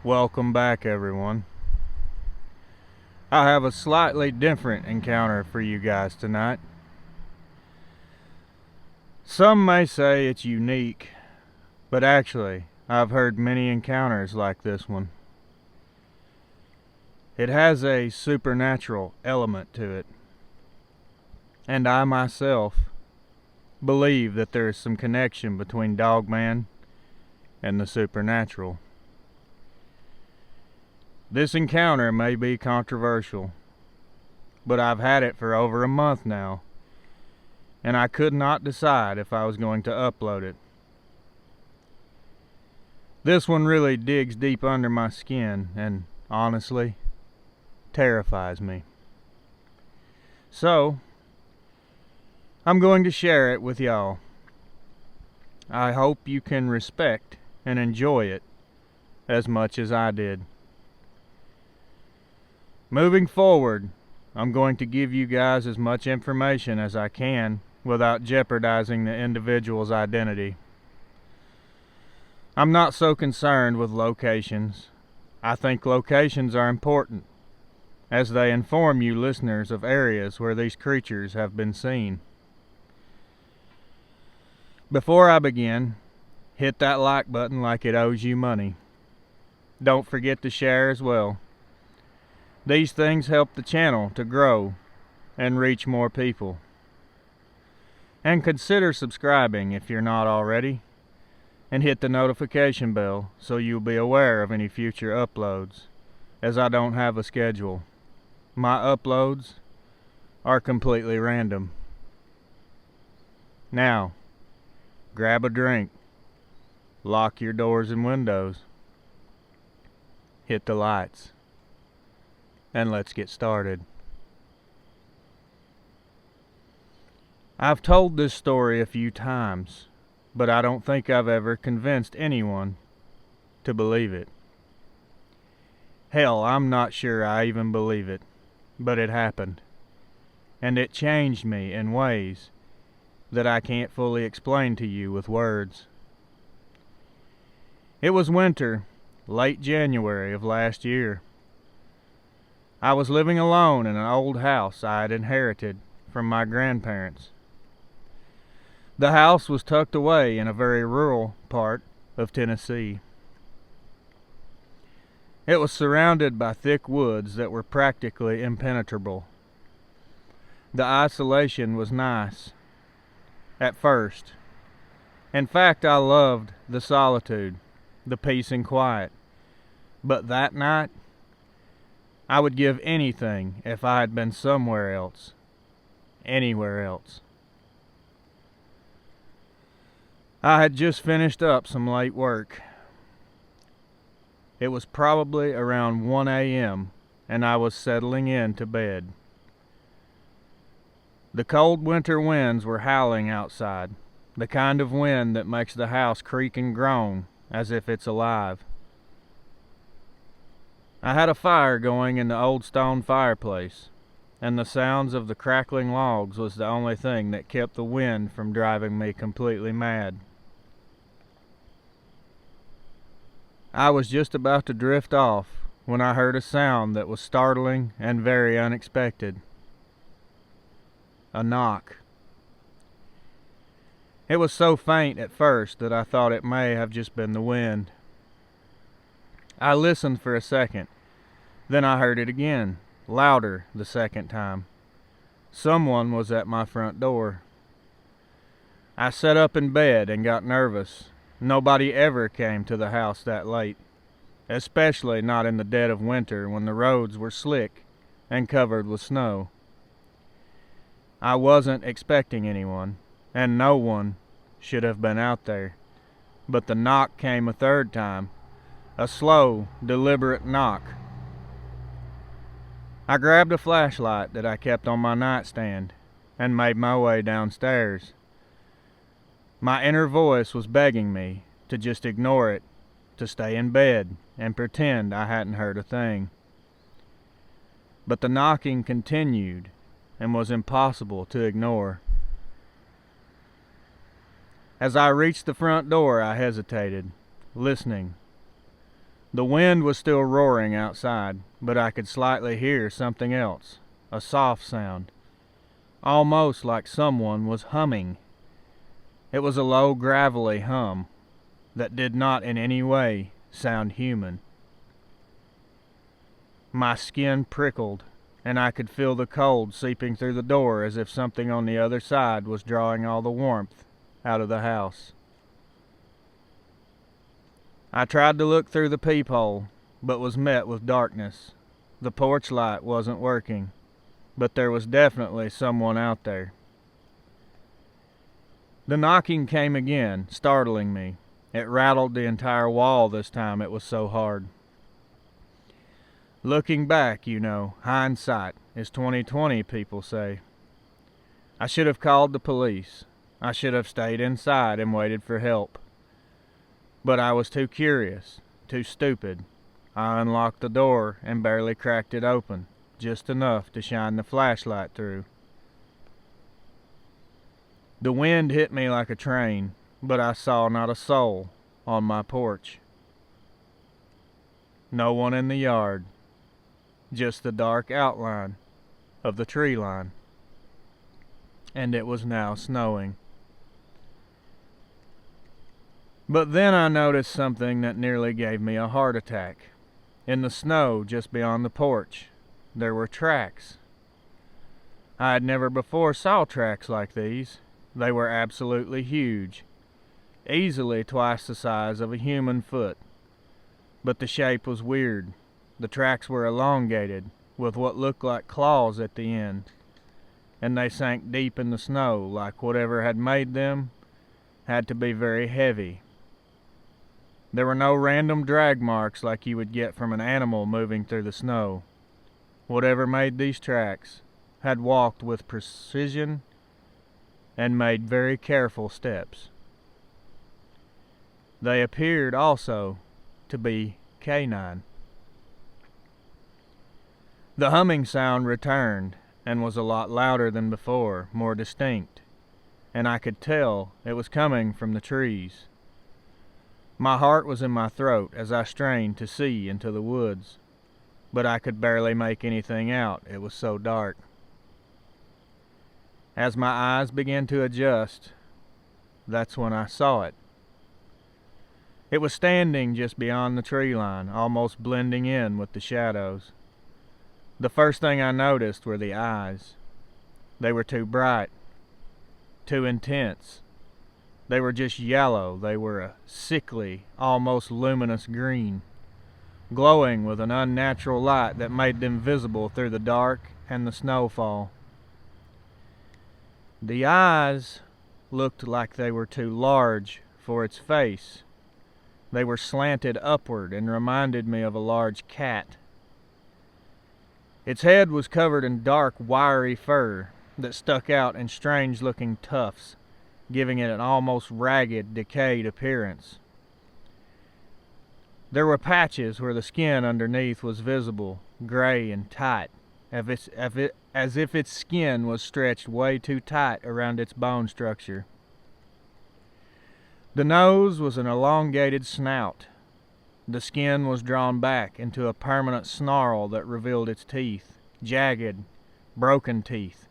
Welcome back, everyone. I have a slightly different encounter for you guys tonight. Some may say it's unique, but actually, I've heard many encounters like this one. It has a supernatural element to it, and I myself believe that there is some connection between Dogman and the supernatural. This encounter may be controversial, but I've had it for over a month now, and I could not decide if I was going to upload it. This one really digs deep under my skin and, honestly, terrifies me. So, I'm going to share it with y'all. I hope you can respect and enjoy it as much as I did. Moving forward, I'm going to give you guys as much information as I can without jeopardizing the individual's identity. I'm not so concerned with locations. I think locations are important, as they inform you listeners of areas where these creatures have been seen. Before I begin, hit that like button like it owes you money. Don't forget to share as well. These things help the channel to grow and reach more people. And consider subscribing if you're not already, and hit the notification bell so you'll be aware of any future uploads, as I don't have a schedule. My uploads are completely random. Now, grab a drink, lock your doors and windows, hit the lights, and let's get started. I've told this story a few times, but I don't think I've ever convinced anyone to believe it. Hell, I'm not sure I even believe it, but it happened, and it changed me in ways that I can't fully explain to you with words. It was winter, late January of last year. I was living alone in an old house I had inherited from my grandparents. The house was tucked away in a very rural part of Tennessee. It was surrounded by thick woods that were practically impenetrable. The isolation was nice at first. In fact, I loved the solitude, the peace and quiet. But that night, I would give anything if I had been somewhere else, anywhere else. I had just finished up some late work. It was probably around 1 a.m. and I was settling into bed. The cold winter winds were howling outside, the kind of wind that makes the house creak and groan as if it's alive. I had a fire going in the old stone fireplace, and the sounds of the crackling logs was the only thing that kept the wind from driving me completely mad. I was just about to drift off when I heard a sound that was startling and very unexpected. A knock. It was so faint at first that I thought it may have just been the wind. I listened for a second. Then I heard it again, louder the second time. Someone was at my front door. I sat up in bed and got nervous. Nobody ever came to the house that late, especially not in the dead of winter when the roads were slick and covered with snow. I wasn't expecting anyone, and no one should have been out there. But the knock came a third time, a slow, deliberate knock. I grabbed a flashlight that I kept on my nightstand and made my way downstairs. My inner voice was begging me to just ignore it, to stay in bed and pretend I hadn't heard a thing. But the knocking continued and was impossible to ignore. As I reached the front door, I hesitated, listening. The wind was still roaring outside, but I could slightly hear something else, a soft sound, almost like someone was humming. It was a low, gravelly hum that did not in any way sound human. My skin prickled, and I could feel the cold seeping through the door as if something on the other side was drawing all the warmth out of the house. I tried to look through the peephole, but was met with darkness. The porch light wasn't working, but there was definitely someone out there. The knocking came again, startling me. It rattled the entire wall this time, it was so hard. Looking back, hindsight is 20/20, people say. I should have called the police. I should have stayed inside and waited for help. But I was too curious, too stupid. I unlocked the door and barely cracked it open, just enough to shine the flashlight through. The wind hit me like a train, but I saw not a soul on my porch. No one in the yard. Just the dark outline of the tree line. And it was now snowing. But then I noticed something that nearly gave me a heart attack. In the snow just beyond the porch, there were tracks. I had never before saw tracks like these. They were absolutely huge, easily twice the size of a human foot. But the shape was weird. The tracks were elongated, with what looked like claws at the end, and they sank deep in the snow like whatever had made them had to be very heavy. There were no random drag marks like you would get from an animal moving through the snow. Whatever made these tracks had walked with precision and made very careful steps. They appeared also to be canine. The humming sound returned and was a lot louder than before, more distinct, and I could tell it was coming from the trees. My heart was in my throat as I strained to see into the woods, but I could barely make anything out, it was so dark. As my eyes began to adjust, that's when I saw it. It was standing just beyond the tree line, almost blending in with the shadows. The first thing I noticed were the eyes. They were too bright, too intense. They were just yellow. They were a sickly, almost luminous green, glowing with an unnatural light that made them visible through the dark and the snowfall. The eyes looked like they were too large for its face. They were slanted upward and reminded me of a large cat. Its head was covered in dark, wiry fur that stuck out in strange-looking tufts, giving it an almost ragged, decayed appearance. There were patches where the skin underneath was visible, gray and tight, as if its skin was stretched way too tight around its bone structure. The nose was an elongated snout. The skin was drawn back into a permanent snarl that revealed its teeth, jagged, broken teeth,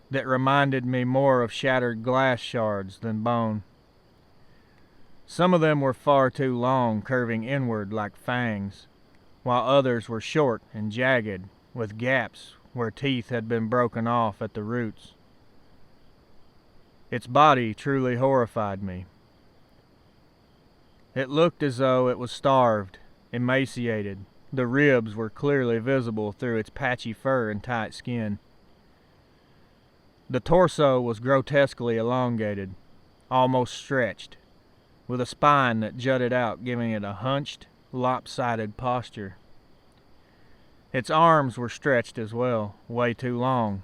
that reminded me more of shattered glass shards than bone. Some of them were far too long, curving inward like fangs, while others were short and jagged, with gaps where teeth had been broken off at the roots. Its body truly horrified me. It looked as though it was starved, emaciated. The ribs were clearly visible through its patchy fur and tight skin. The torso was grotesquely elongated, almost stretched, with a spine that jutted out, giving it a hunched, lopsided posture. Its arms were stretched as well, way too long.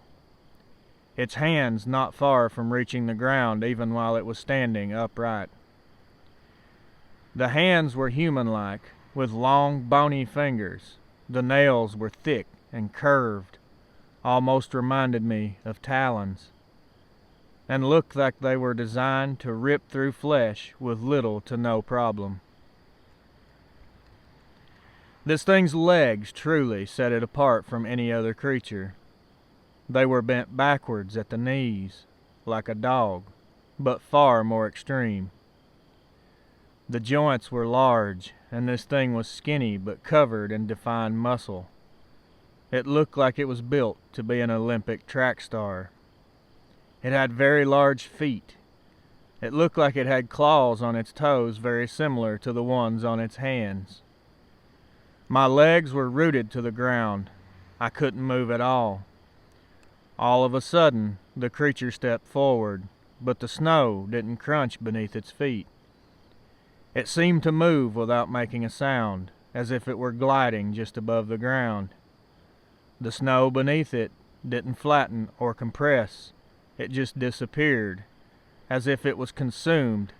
Its hands not far from reaching the ground even while it was standing upright. The hands were human-like, with long, bony fingers. The nails were thick and curved, almost reminded me of talons, and looked like they were designed to rip through flesh with little to no problem. This thing's legs truly set it apart from any other creature. They were bent backwards at the knees, like a dog, but far more extreme. The joints were large, and this thing was skinny but covered in defined muscle. It looked like it was built to be an Olympic track star. It had very large feet. It looked like it had claws on its toes very similar to the ones on its hands. My legs were rooted to the ground. I couldn't move at all. All of a sudden, the creature stepped forward, but the snow didn't crunch beneath its feet. It seemed to move without making a sound, as if it were gliding just above the ground. The snow beneath it didn't flatten or compress. It just disappeared, as if it was consumed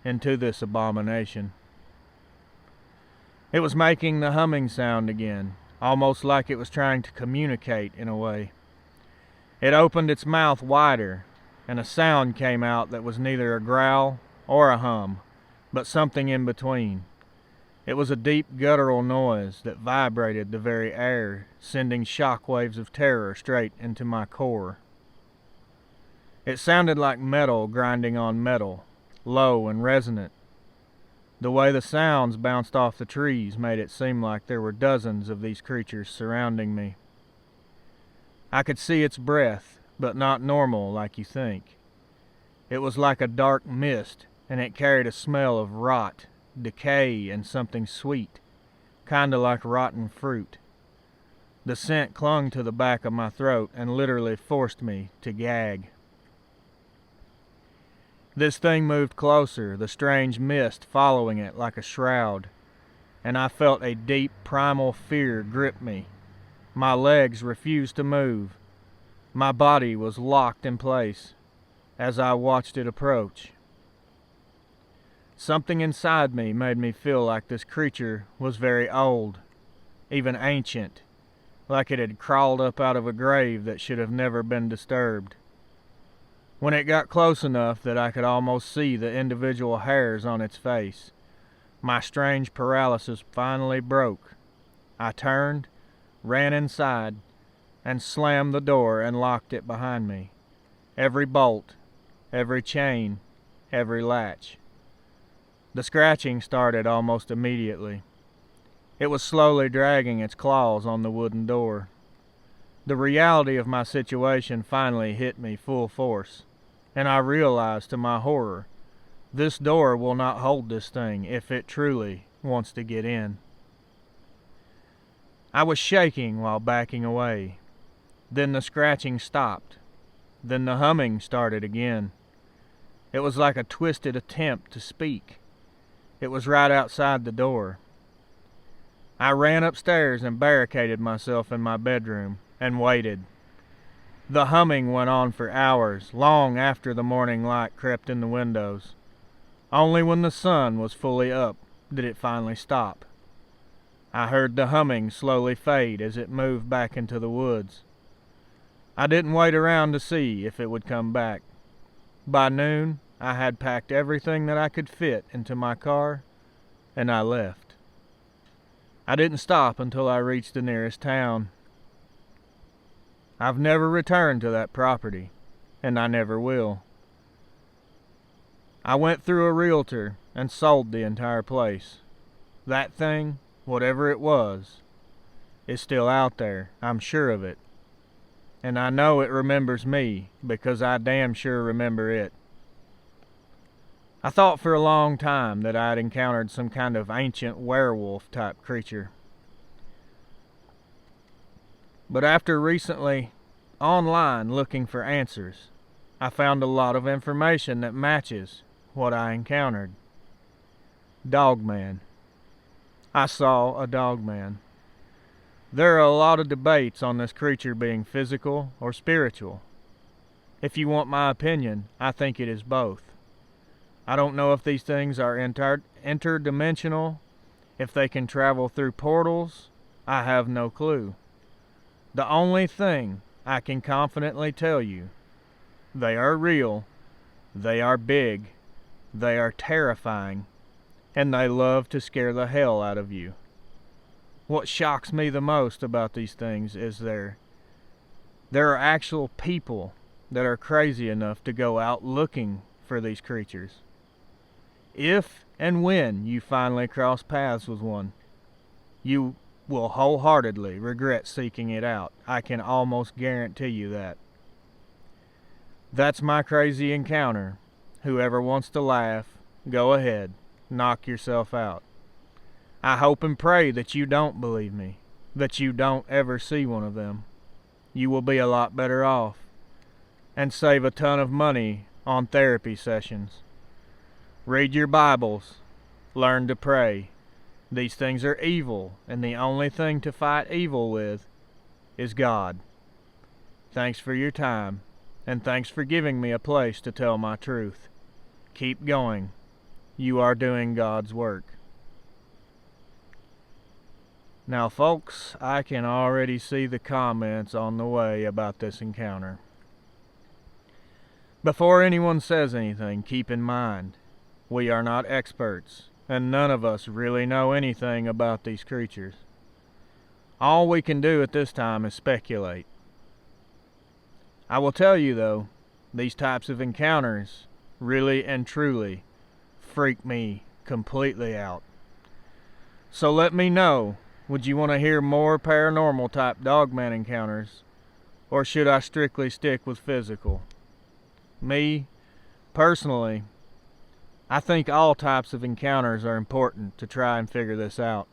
into this abomination. It was making the humming sound again, almost like it was trying to communicate in a way. It opened its mouth wider, and a sound came out that was neither a growl or a hum, but something in between. It was a deep guttural noise that vibrated the very air, sending shock waves of terror straight into my core. It sounded like metal grinding on metal, low and resonant. The way the sounds bounced off the trees made it seem like there were dozens of these creatures surrounding me. I could see its breath, but not normal like you think. It was like a dark mist, and it carried a smell of rot, decay, and something sweet, kinda like rotten fruit. The scent clung to the back of my throat and literally forced me to gag. This thing moved closer, the strange mist following it like a shroud, and I felt a deep primal fear grip me. My legs refused to move. My body was locked in place as I watched it approach. Something inside me made me feel like this creature was very old, even ancient, like it had crawled up out of a grave that should have never been disturbed. When it got close enough that I could almost see the individual hairs on its face, my strange paralysis finally broke. I turned, ran inside, and slammed the door and locked it behind me. Every bolt, every chain, every latch. The scratching started almost immediately. It was slowly dragging its claws on the wooden door. The reality of my situation finally hit me full force, and I realized to my horror, this door will not hold this thing if it truly wants to get in. I was shaking while backing away. Then the scratching stopped. Then the humming started again. It was like a twisted attempt to speak. It was right outside the door. I ran upstairs and barricaded myself in my bedroom and waited. The humming went on for hours, long after the morning light crept in the windows. Only when the sun was fully up did it finally stop. I heard the humming slowly fade as it moved back into the woods. I didn't wait around to see if it would come back. By noon, I had packed everything that I could fit into my car, and I left. I didn't stop until I reached the nearest town. I've never returned to that property, and I never will. I went through a realtor and sold the entire place. That thing, whatever it was, is still out there, I'm sure of it. And I know it remembers me because I damn sure remember it. I thought for a long time that I had encountered some kind of ancient werewolf type creature. But after recently online looking for answers, I found a lot of information that matches what I encountered. Dogman. I saw a dogman. There are a lot of debates on this creature being physical or spiritual. If you want my opinion, I think it is both. I don't know if these things are interdimensional, if they can travel through portals. I have no clue. The only thing I can confidently tell you, they are real, they are big, they are terrifying, and they love to scare the hell out of you. What shocks me the most about these things is there are actual people that are crazy enough to go out looking for these creatures. If and when you finally cross paths with one, you will wholeheartedly regret seeking it out. I can almost guarantee you that. That's my crazy encounter. Whoever wants to laugh, go ahead, knock yourself out. I hope and pray that you don't believe me, that you don't ever see one of them. You will be a lot better off and save a ton of money on therapy sessions. Read your Bibles. Learn to pray. These things are evil, and the only thing to fight evil with is God. Thanks for your time, and thanks for giving me a place to tell my truth. Keep going. You are doing God's work. Now, folks, I can already see the comments on the way about this encounter. Before anyone says anything, keep in mind, we are not experts, and none of us really know anything about these creatures. All we can do at this time is speculate. I will tell you, though, these types of encounters really and truly freak me completely out. So let me know, would you want to hear more paranormal type Dogman encounters, or should I strictly stick with physical? Me, personally, I think all types of encounters are important to try and figure this out.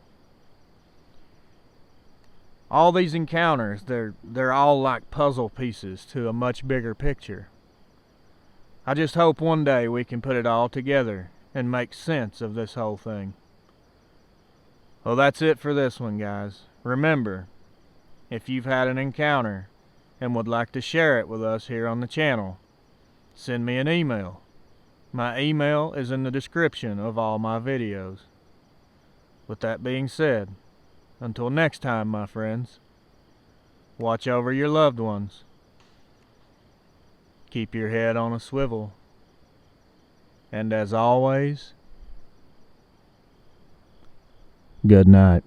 All these encounters, they're all like puzzle pieces to a much bigger picture. I just hope one day we can put it all together and make sense of this whole thing. Well, that's it for this one, guys. Remember, if you've had an encounter and would like to share it with us here on the channel, send me an email. My email is in the description of all my videos. With that being said, until next time, my friends, watch over your loved ones. Keep your head on a swivel. And as always, good night.